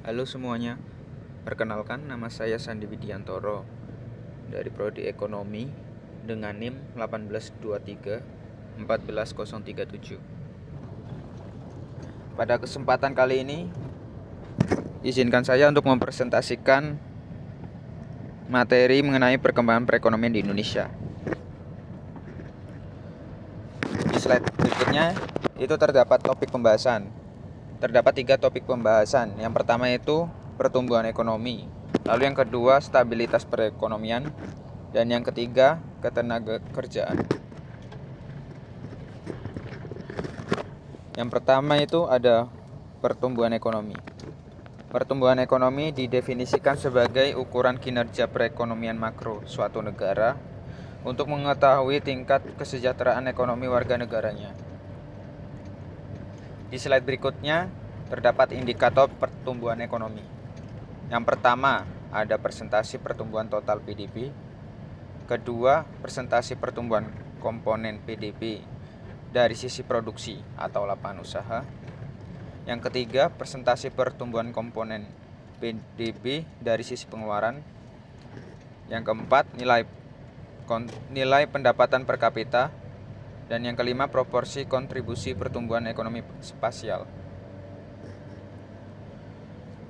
Halo semuanya, perkenalkan nama saya Sandi Widiantoro dari Prodi Ekonomi dengan NIM 182314037. Pada kesempatan kali ini, izinkan saya untuk mempresentasikan materi mengenai perkembangan perekonomian di Indonesia. Di slide berikutnya itu terdapat topik pembahasan. Terdapat 3 topik pembahasan. Yang pertama itu pertumbuhan ekonomi, lalu yang kedua stabilitas perekonomian, dan yang ketiga ketenagakerjaan. Yang pertama itu ada pertumbuhan ekonomi. Pertumbuhan ekonomi didefinisikan sebagai ukuran kinerja perekonomian makro suatu negara untuk mengetahui tingkat kesejahteraan ekonomi warga negaranya. Di slide berikutnya terdapat indikator pertumbuhan ekonomi. Yang pertama ada persentase pertumbuhan total PDB. Kedua, persentase pertumbuhan komponen PDB dari sisi produksi atau lapangan usaha. Yang ketiga, persentase pertumbuhan komponen PDB dari sisi pengeluaran. Yang keempat, nilai pendapatan per kapita. Dan yang kelima, proporsi kontribusi pertumbuhan ekonomi spasial.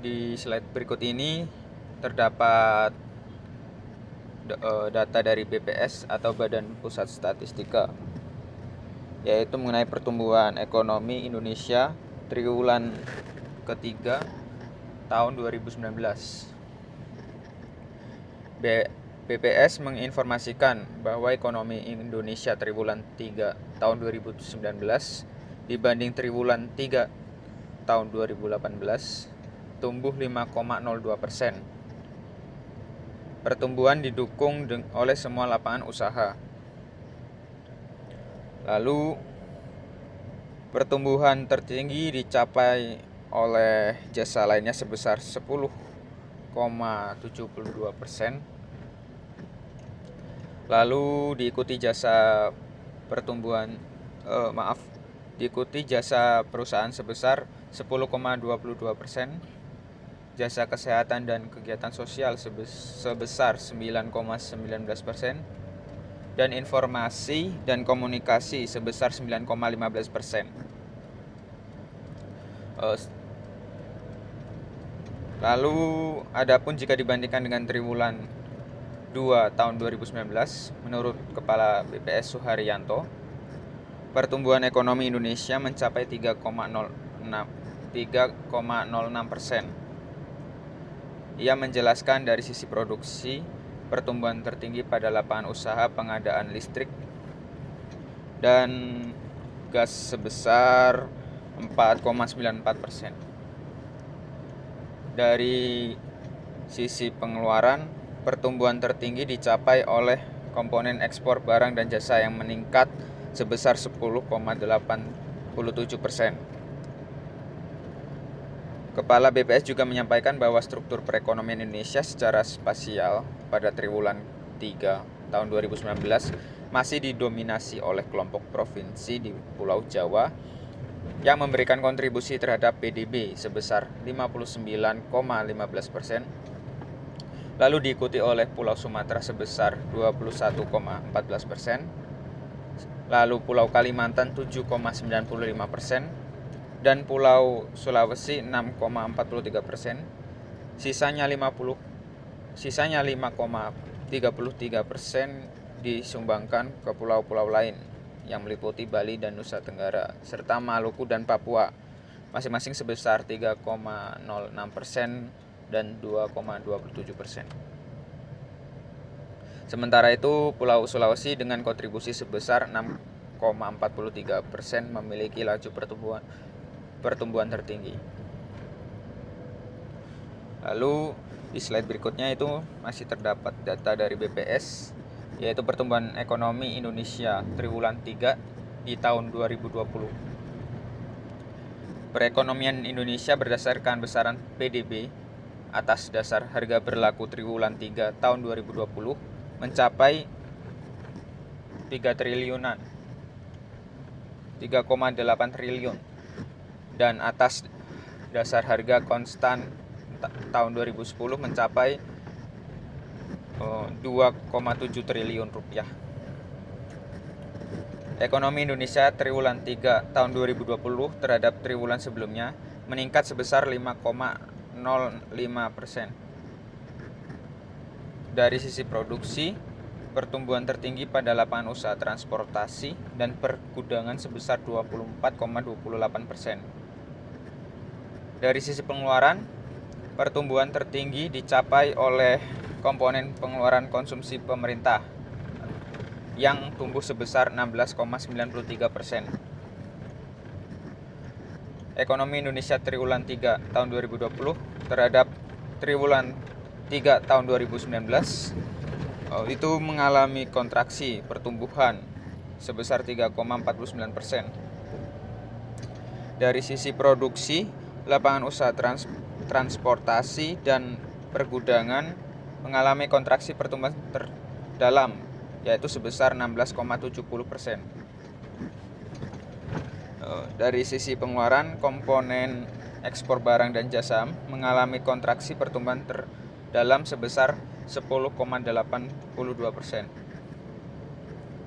Di slide berikut ini terdapat data dari BPS atau Badan Pusat Statistika, yaitu mengenai pertumbuhan ekonomi Indonesia triwulan ketiga tahun 2019. BPS menginformasikan bahwa ekonomi Indonesia triwulan 3 tahun 2019 dibanding triwulan 3 tahun 2018 tumbuh 5,02%. Pertumbuhan didukung oleh semua lapangan usaha. Lalu pertumbuhan tertinggi dicapai oleh jasa lainnya sebesar 10,72%. Lalu diikuti jasa perusahaan sebesar 10,22%, jasa kesehatan dan kegiatan sosial sebesar 9,19%, dan informasi dan komunikasi sebesar 9,15%. Lalu adapun jika dibandingkan dengan triwulan 2 tahun 2019, menurut Kepala BPS Suharyanto, pertumbuhan ekonomi Indonesia mencapai 3,06%. Ia menjelaskan dari sisi produksi, pertumbuhan tertinggi pada lapangan usaha pengadaan listrik dan gas sebesar 4,94%. Dari sisi pengeluaran, pertumbuhan tertinggi dicapai oleh komponen ekspor barang dan jasa yang meningkat sebesar 10,87%. Kepala BPS juga menyampaikan bahwa struktur perekonomian Indonesia secara spasial pada triwulan 3 tahun 2019 masih didominasi oleh kelompok provinsi di Pulau Jawa yang memberikan kontribusi terhadap PDB sebesar 59,15%. Lalu diikuti oleh Pulau Sumatera sebesar 21,14%, lalu Pulau Kalimantan 7,95%, dan Pulau Sulawesi 6,43%. Sisanya 5,33% disumbangkan ke pulau-pulau lain yang meliputi Bali dan Nusa Tenggara serta Maluku dan Papua, masing-masing sebesar 3,06% dan 2,27%. Sementara itu, Pulau Sulawesi dengan kontribusi sebesar 6,43% memiliki laju pertumbuhan tertinggi. Lalu di slide berikutnya itu masih terdapat data dari BPS, yaitu pertumbuhan ekonomi Indonesia triwulan 3 di tahun 2020. Perekonomian Indonesia berdasarkan besaran PDB atas dasar harga berlaku triwulan 3 tahun 2020 mencapai 3,8 triliun dan atas dasar harga konstan tahun 2010 mencapai 2,7 triliun rupiah. Ekonomi Indonesia triwulan 3 tahun 2020 terhadap triwulan sebelumnya meningkat sebesar 5,05%. Dari sisi produksi, pertumbuhan tertinggi pada lapangan usaha transportasi dan pergudangan sebesar 24,28%. Dari sisi pengeluaran, pertumbuhan tertinggi dicapai oleh komponen pengeluaran konsumsi pemerintah yang tumbuh sebesar 16,93%. Ekonomi Indonesia triwulan 3 tahun 2020 terhadap triwulan 3 tahun 2019 itu mengalami kontraksi pertumbuhan sebesar 3,49%. Dari sisi produksi, lapangan usaha transportasi dan pergudangan mengalami kontraksi pertumbuhan terdalam, yaitu sebesar 16,70%. Dari sisi pengeluaran, komponen ekspor barang dan jasa mengalami kontraksi pertumbuhan terdalam sebesar 10,82%.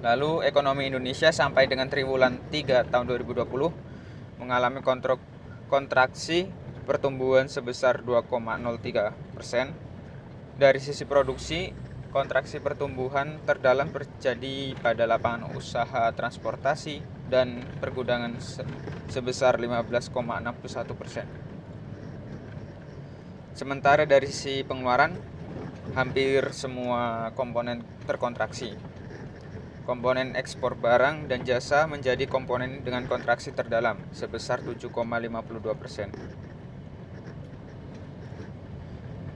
Lalu ekonomi Indonesia sampai dengan triwulan 3 tahun 2020 mengalami kontraksi pertumbuhan sebesar 2,03%. Dari sisi produksi, kontraksi pertumbuhan terdalam terjadi pada lapangan usaha transportasi dan pergudangan sebesar 15,61%. Sementara dari sisi pengeluaran, hampir semua komponen terkontraksi. Komponen ekspor barang dan jasa menjadi komponen dengan kontraksi terdalam sebesar 7,52%.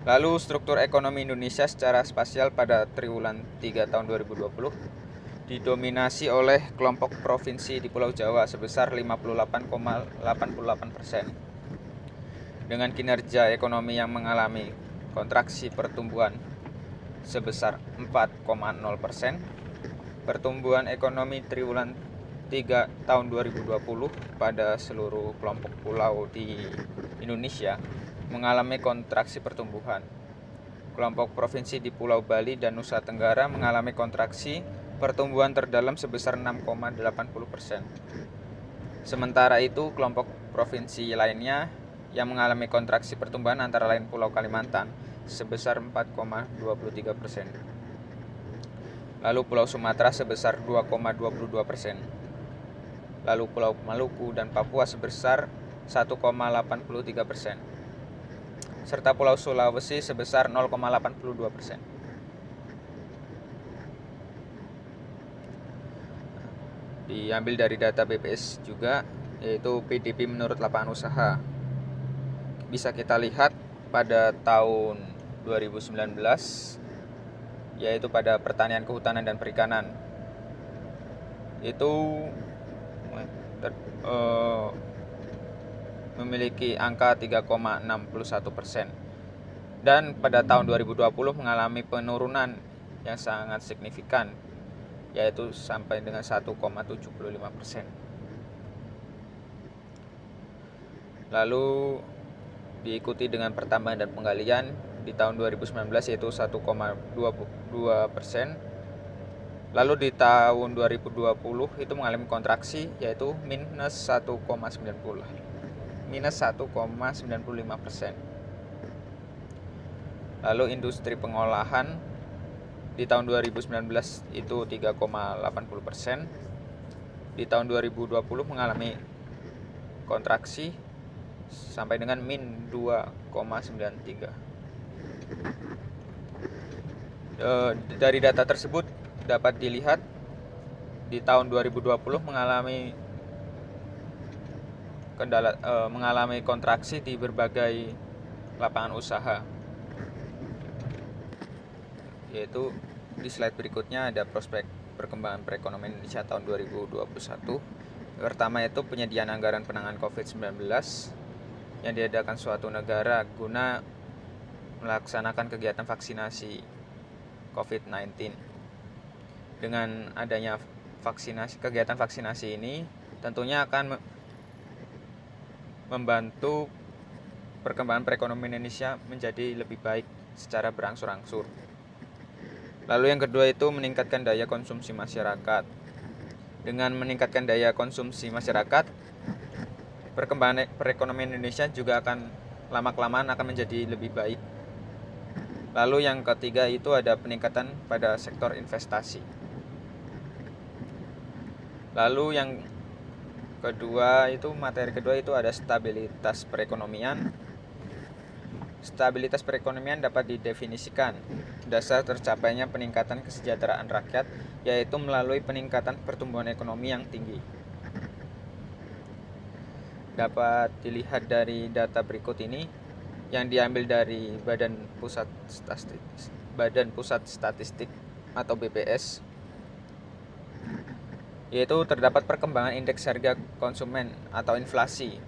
Lalu struktur ekonomi Indonesia secara spasial pada triwulan 3 tahun 2020 didominasi oleh kelompok provinsi di Pulau Jawa sebesar 58,88%. Dengan kinerja ekonomi yang mengalami kontraksi pertumbuhan sebesar 4,0%, pertumbuhan ekonomi triwulan 3 tahun 2020 pada seluruh kelompok pulau di Indonesia mengalami kontraksi pertumbuhan. Kelompok provinsi di Pulau Bali dan Nusa Tenggara mengalami kontraksi pertumbuhan terdalam sebesar 6,80%. Sementara itu, kelompok provinsi lainnya yang mengalami kontraksi pertumbuhan antara lain Pulau Kalimantan sebesar 4,23%. Lalu Pulau Sumatera sebesar 2,22%. Lalu Pulau Maluku dan Papua sebesar 1,83%. Serta Pulau Sulawesi sebesar 0,82%. Diambil dari data BPS juga, yaitu PDB menurut lapangan usaha. Bisa kita lihat pada tahun 2019, yaitu pada pertanian, kehutanan, dan perikanan, itu memiliki angka 3,61%. Dan pada tahun 2020 mengalami penurunan yang sangat signifikan, yaitu sampai dengan 1,75%. Lalu diikuti dengan pertambangan dan penggalian di tahun 2019 yaitu 1,22%. Lalu di tahun 2020 itu mengalami kontraksi yaitu minus 1,95%. Lalu industri pengolahan di tahun 2019 itu 3,80%. Di tahun 2020 mengalami kontraksi sampai dengan min 2,93. Dari data tersebut dapat dilihat di tahun 2020 mengalami kontraksi di berbagai lapangan usaha. Yaitu di slide berikutnya ada prospek perkembangan perekonomian Indonesia tahun 2021. Pertama itu penyediaan anggaran penanganan COVID-19 yang diadakan suatu negara guna melaksanakan kegiatan vaksinasi COVID-19. Dengan adanya kegiatan vaksinasi ini tentunya akan membantu perkembangan perekonomian Indonesia menjadi lebih baik secara berangsur-angsur. Lalu yang kedua itu meningkatkan daya konsumsi masyarakat. Dengan meningkatkan daya konsumsi masyarakat, perkembangan perekonomian Indonesia juga akan lama-kelamaan akan menjadi lebih baik. Lalu yang ketiga itu ada peningkatan pada sektor investasi. Lalu yang kedua itu materi kedua itu ada stabilitas perekonomian. Stabilitas perekonomian dapat didefinisikan dasar tercapainya peningkatan kesejahteraan rakyat, yaitu melalui peningkatan pertumbuhan ekonomi yang tinggi. Dapat dilihat dari data berikut ini yang diambil dari Badan Pusat Statistik atau BPS, yaitu terdapat perkembangan indeks harga konsumen atau inflasi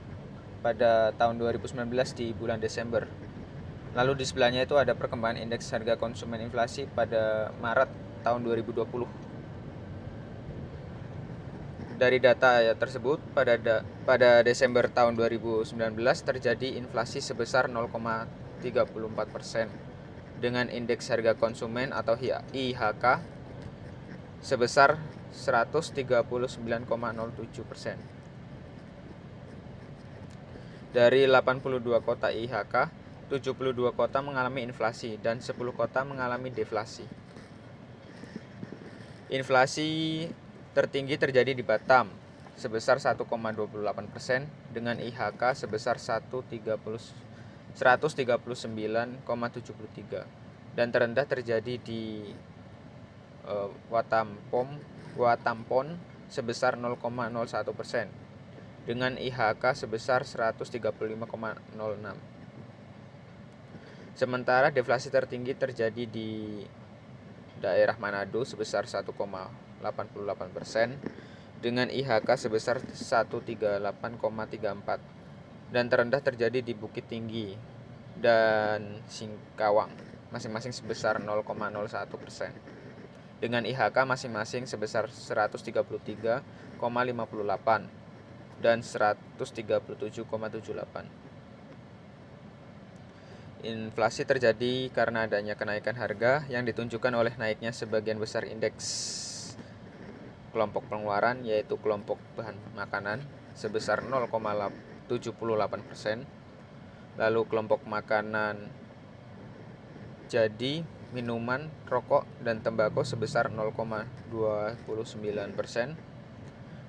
pada tahun 2019 di bulan Desember. Lalu di sebelahnya itu ada perkembangan indeks harga konsumen inflasi pada Maret tahun 2020. Dari data tersebut, pada Desember tahun 2019 terjadi inflasi sebesar 0,34% dengan indeks harga konsumen atau IHK sebesar 139,07%. Dari 82 kota IHK, 72 kota mengalami inflasi dan 10 kota mengalami deflasi. Inflasi tertinggi terjadi di Batam sebesar 1,28% dengan IHK sebesar 139,73 dan terendah terjadi di Watampon sebesar 0,01% dengan IHK sebesar 135,06. Sementara deflasi tertinggi terjadi di daerah Manado sebesar 1,88% dengan IHK sebesar 138,34 dan terendah terjadi di Bukit Tinggi dan Singkawang masing-masing sebesar 0,01% dengan IHK masing-masing sebesar 133,58 dan 137,78. Inflasi terjadi karena adanya kenaikan harga yang ditunjukkan oleh naiknya sebagian besar indeks kelompok pengeluaran, yaitu kelompok bahan makanan sebesar 0,78%, lalu kelompok makanan jadi, minuman, rokok, dan tembakau sebesar 0,29%,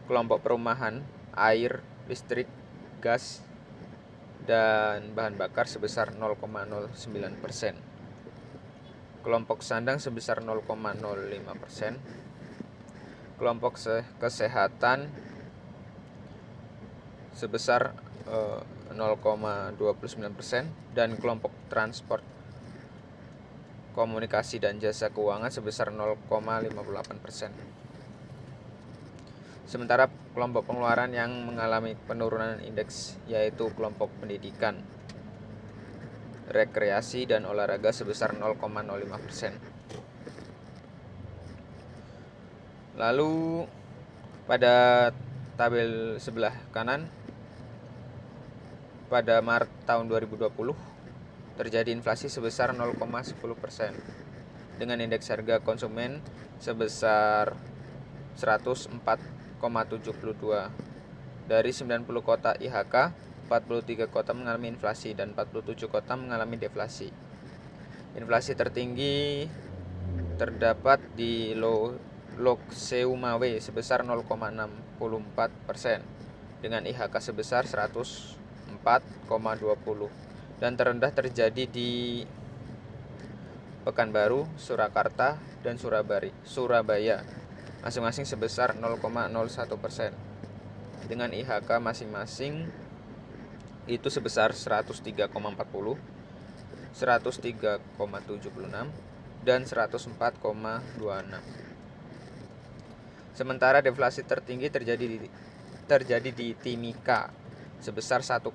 kelompok perumahan, air, listrik, gas, dan bahan bakar sebesar 0,09%. Kelompok sandang sebesar 0,05%. Kelompok kesehatan sebesar 0,29% dan kelompok transport, komunikasi dan jasa keuangan sebesar 0,58%. Sementara kelompok pengeluaran yang mengalami penurunan indeks yaitu kelompok pendidikan, rekreasi, dan olahraga sebesar 0,05%. Lalu pada tabel sebelah kanan, pada Maret tahun 2020 terjadi inflasi sebesar 0,10% dengan indeks harga konsumen sebesar 104,72. Dari 90 kota IHK, 43 kota mengalami inflasi dan 47 kota mengalami deflasi. Inflasi tertinggi terdapat di Lokseumawe sebesar 0,64% dengan IHK sebesar 104,20 dan terendah terjadi di Pekanbaru, Surakarta, dan Surabaya masing-masing sebesar 0,01% dengan IHK masing-masing itu sebesar 103,40, 103,76 dan 104,26. Sementara deflasi tertinggi terjadi di Timika sebesar 1,91%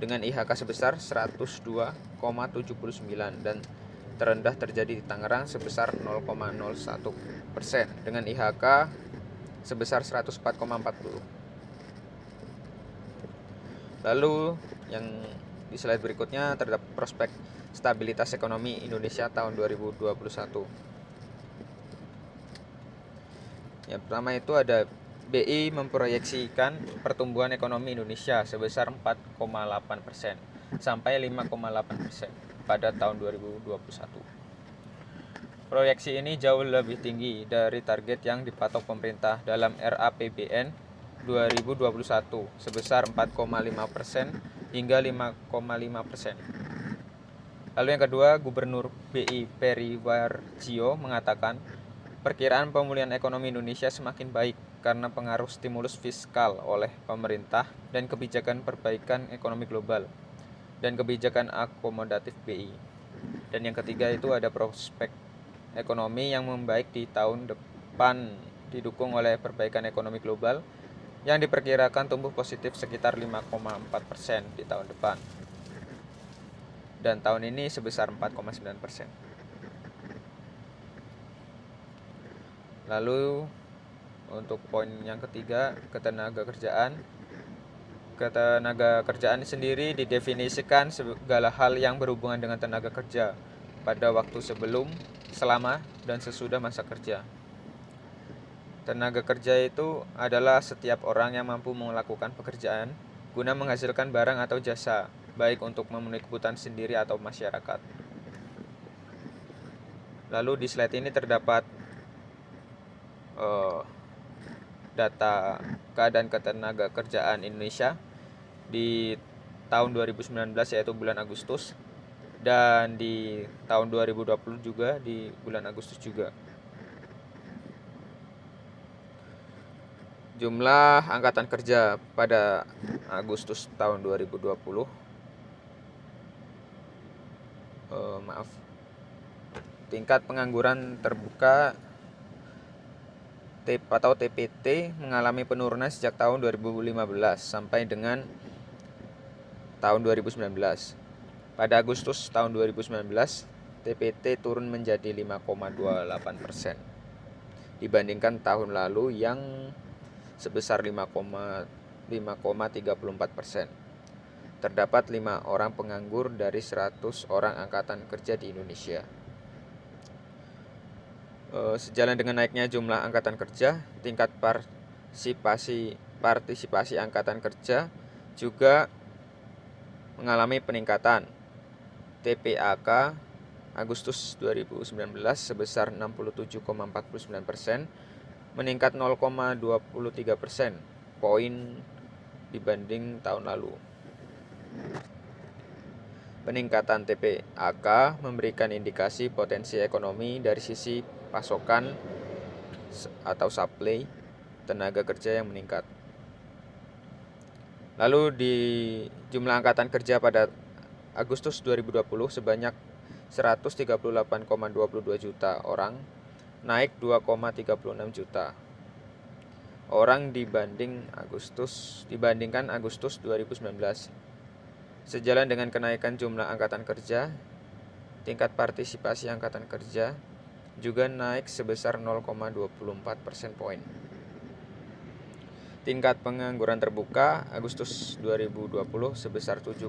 dengan IHK sebesar 102,79 dan terendah terjadi di Tangerang sebesar 0,01% dengan IHK sebesar 104,40. Lalu yang di slide berikutnya terdapat prospek stabilitas ekonomi Indonesia tahun 2021. Yang pertama itu ada BI memproyeksikan pertumbuhan ekonomi Indonesia sebesar 4,8% sampai 5,8% pada tahun 2021. Proyeksi ini jauh lebih tinggi dari target yang dipatok pemerintah dalam RAPBN 2021 sebesar 4,5% hingga 5,5%. Lalu yang kedua, Gubernur BI Peri Warjio mengatakan perkiraan pemulihan ekonomi Indonesia semakin baik karena pengaruh stimulus fiskal oleh pemerintah dan kebijakan perbaikan ekonomi global dan kebijakan akomodatif BI. Dan yang ketiga itu ada prospek ekonomi yang membaik di tahun depan didukung oleh perbaikan ekonomi global yang diperkirakan tumbuh positif sekitar 5,4% di tahun depan. Dan tahun ini sebesar 4,9%. Lalu untuk poin yang ketiga, ketenaga kerjaan. Ketenaga kerjaan sendiri didefinisikan segala hal yang berhubungan dengan tenaga kerja pada waktu sebelum, selama, dan sesudah masa kerja. Tenaga kerja itu adalah setiap orang yang mampu melakukan pekerjaan guna menghasilkan barang atau jasa, baik untuk memenuhi kebutuhan sendiri atau masyarakat. Lalu di slide ini terdapat data keadaan ketenaga kerjaan Indonesia di tahun 2019 yaitu bulan Agustus, dan di tahun 2020 juga di bulan Agustus juga. Jumlah angkatan kerja pada Agustus tahun 2020 tingkat pengangguran terbuka atau TPT mengalami penurunan sejak tahun 2015 sampai dengan tahun 2019. Pada Agustus tahun 2019, TPT turun menjadi 5,28% dibandingkan tahun lalu yang sebesar 5,34%. Terdapat 5 orang penganggur dari 100 orang angkatan kerja di Indonesia. Sejalan dengan naiknya jumlah angkatan kerja, tingkat partisipasi angkatan kerja juga mengalami peningkatan. TPAK Agustus 2019 sebesar 67,49%, meningkat 0,23% poin dibanding tahun lalu. Peningkatan TPAK memberikan indikasi potensi ekonomi dari sisi pasokan atau supply tenaga kerja yang meningkat. Lalu di jumlah angkatan kerja pada Agustus 2020 sebanyak 138,22 juta orang, naik 2,36 juta orang dibandingkan Agustus 2019. Sejalan dengan kenaikan jumlah angkatan kerja, tingkat partisipasi angkatan kerja juga naik sebesar 0,24% poin. Tingkat pengangguran terbuka Agustus 2020 sebesar 7,07%,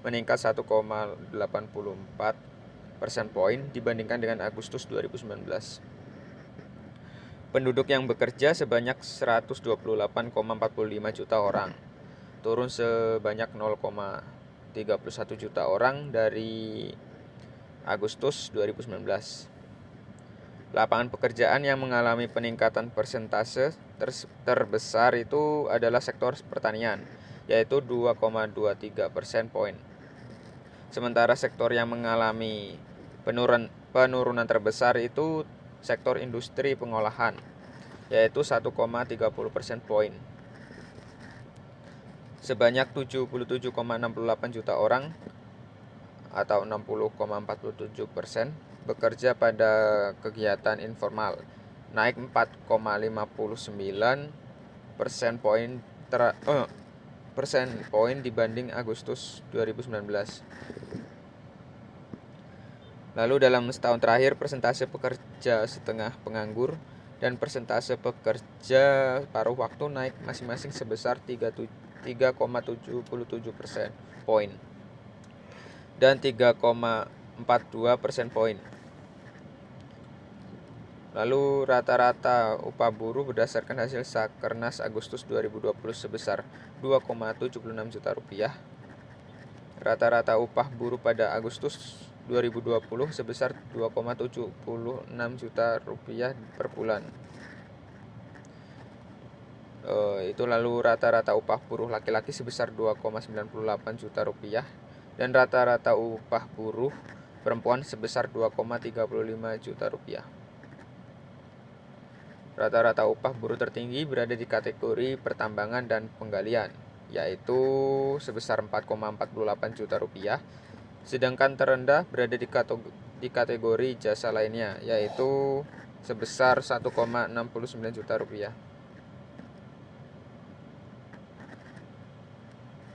meningkat 1,84% poin dibandingkan dengan Agustus 2019. Penduduk yang bekerja sebanyak 128,45 juta orang, turun sebanyak 0,31 juta orang dari Agustus 2019. Lapangan pekerjaan yang mengalami peningkatan persentase terbesar itu adalah sektor pertanian, yaitu 2,23% poin. Sementara sektor yang mengalami penurunan terbesar itu sektor industri pengolahan, yaitu 1,30% poin. Sebanyak 77,68 juta orang atau 60,47% bekerja pada kegiatan informal, naik 4,59% poin dibanding Agustus 2019. Lalu dalam setahun terakhir persentase pekerja setengah penganggur dan persentase pekerja paruh waktu naik masing-masing sebesar 3,77 persen poin dan 3,42 persen poin. Lalu rata-rata upah buruh berdasarkan hasil Sakernas Agustus 2020 sebesar 2,76 juta rupiah. Rata-rata upah buruh pada Agustus 2020 sebesar 2,76 juta rupiah per bulan. Itu lalu rata-rata upah buruh laki-laki sebesar 2,98 juta rupiah dan rata-rata upah buruh perempuan sebesar 2,35 juta rupiah. Rata-rata upah buruh tertinggi berada di kategori pertambangan dan penggalian, yaitu sebesar 4,48 juta rupiah, sedangkan terendah berada di kategori jasa lainnya, yaitu sebesar 1,69 juta rupiah.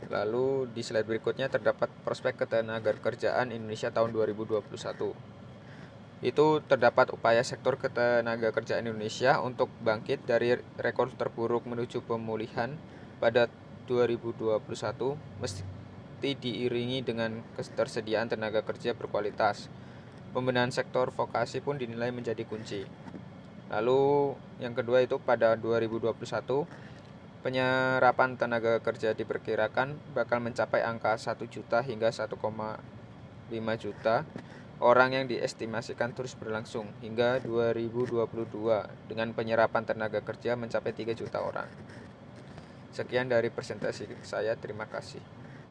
Lalu di slide berikutnya terdapat prospek ketenagakerjaan Indonesia tahun 2021. Itu terdapat upaya sektor ketenagakerjaan Indonesia untuk bangkit dari rekor terburuk menuju pemulihan pada 2021 mesti diiringi dengan ketersediaan tenaga kerja berkualitas. Pembenahan sektor vokasi pun dinilai menjadi kunci. Lalu yang kedua itu pada 2021 penyerapan tenaga kerja diperkirakan bakal mencapai angka 1 juta hingga 1,5 juta orang yang diestimasikan terus berlangsung hingga 2022 dengan penyerapan tenaga kerja mencapai 3 juta orang. Sekian dari presentasi saya, terima kasih.